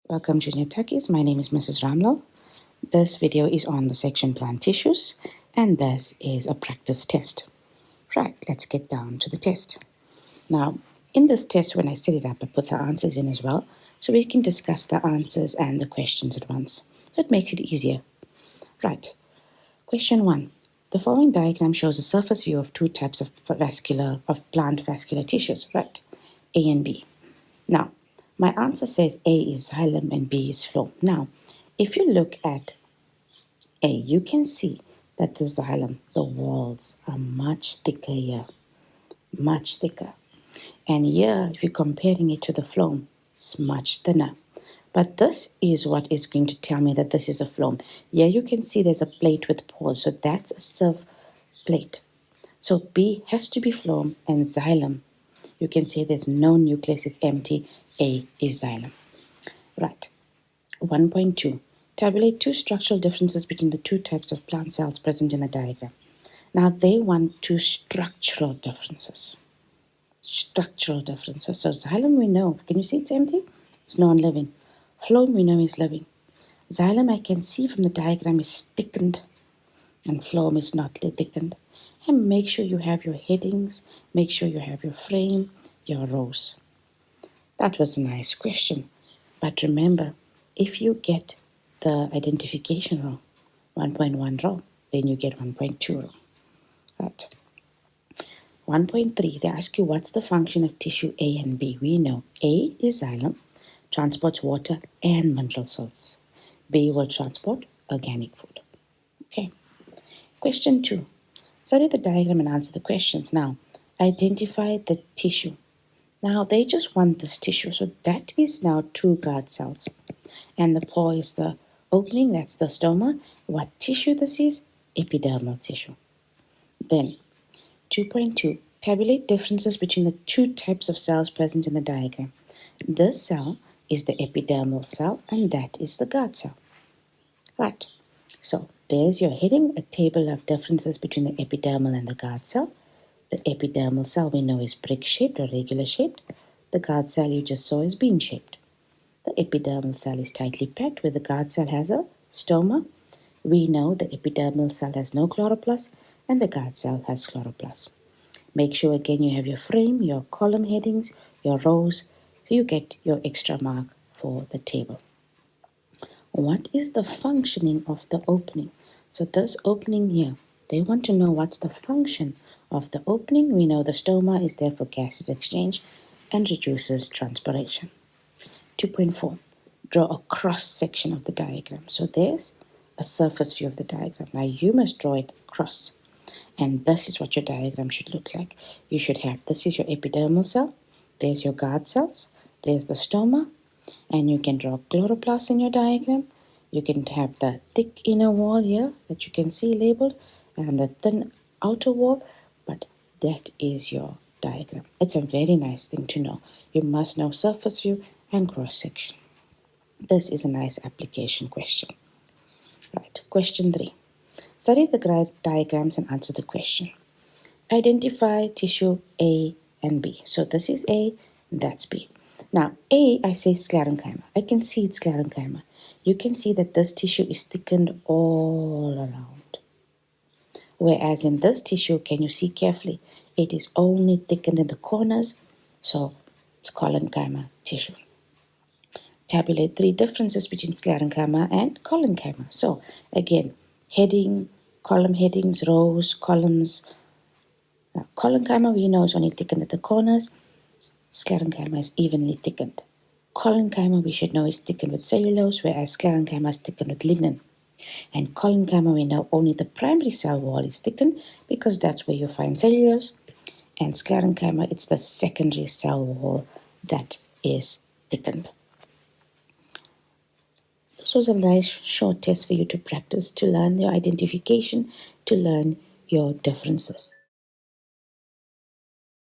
Welcome Junior Techies, my name is Mrs. Ramlal. This video is on the section plant tissues and this is a practice test. Right, let's get down to the test. Now, in this test, when I set it up, I put the answers in as well, so we can discuss the answers and the questions at once. So it makes it easier. Right, question 1. The following diagram shows a surface view of two types of plant vascular tissues, right? A and B. Now, my answer says A is xylem and B is phloem. Now, if you look at A, you can see that the xylem, the walls are much thicker here, much thicker. And here, if you're comparing it to the phloem, it's much thinner. But this is what is going to tell me that this is a phloem. Here you can see there's a plate with pores, so that's a surf plate. So B has to be phloem and xylem. You can see there's no nucleus, it's empty. A is xylem. Right. 1.2. Tabulate two structural differences between the two types of plant cells present in the diagram. Now they want two structural differences. Structural differences. So xylem we know. Can you see it's empty? It's non-living. Phloem we know is living. Xylem I can see from the diagram is thickened and phloem is not thickened. And make sure you have your headings. Make sure you have your frame, your rows. That was a nice question. But remember, if you get the identification wrong, 1.1 wrong, then you get 1.2 wrong. Right. 1.3, they ask you what's the function of tissue A and B. We know A is xylem, transports water and mineral salts. B will transport organic food. Okay. Question 2. Study the diagram and answer the questions. Now, identify the tissue. Now, they just want this tissue. So that is now two guard cells. And the pore is the opening, that's the stoma. What tissue this is? Epidermal tissue. Then, 2.2. Tabulate differences between the two types of cells present in the diagram. This cell is the epidermal cell and that is the guard cell. Right. So, there's your heading, a table of differences between the epidermal and the guard cell. The epidermal cell we know is brick-shaped or regular-shaped. The guard cell you just saw is bean-shaped. The epidermal cell is tightly packed, where the guard cell has a stoma. We know the epidermal cell has no chloroplast, and the guard cell has chloroplast. Make sure again you have your frame, your column headings, your rows, so you get your extra mark for the table. What is the functioning of the opening? So this opening here, they want to know what's the function of the opening. We know the stoma is there for gases exchange and reduces transpiration. 2.4. Draw a cross section of the diagram. So there's a surface view of the diagram. Now you must draw it across. And this is what your diagram should look like. You should have, this is your epidermal cell. There's your guard cells. There's the stoma. And you can draw chloroplast in your diagram. You can have the thick inner wall here that you can see labeled and the thin outer wall. But that is your diagram. It's a very nice thing to know. You must know surface view and cross section. This is a nice application question. Right, question 3. Study the diagrams and answer the question. Identify tissue A and B. So this is A, that's B. Now, A, I say sclerenchyma. I can see it's sclerenchyma. You can see that this tissue is thickened all around. Whereas in this tissue, can you see carefully? It is only thickened in the corners, so it's collenchyma tissue. Tabulate 3 differences between sclerenchyma and collenchyma. So again, heading, column headings, rows, columns. Now, collenchyma we know is only thickened at the corners. Sclerenchyma is evenly thickened. Collenchyma we should know is thickened with cellulose, whereas sclerenchyma is thickened with lignin. And collenchyma we know only the primary cell wall is thickened because that's where you find cellulose. And sclerenchyma, it's the secondary cell wall that is thickened. This was a nice short test for you to practice, to learn your identification, to learn your differences.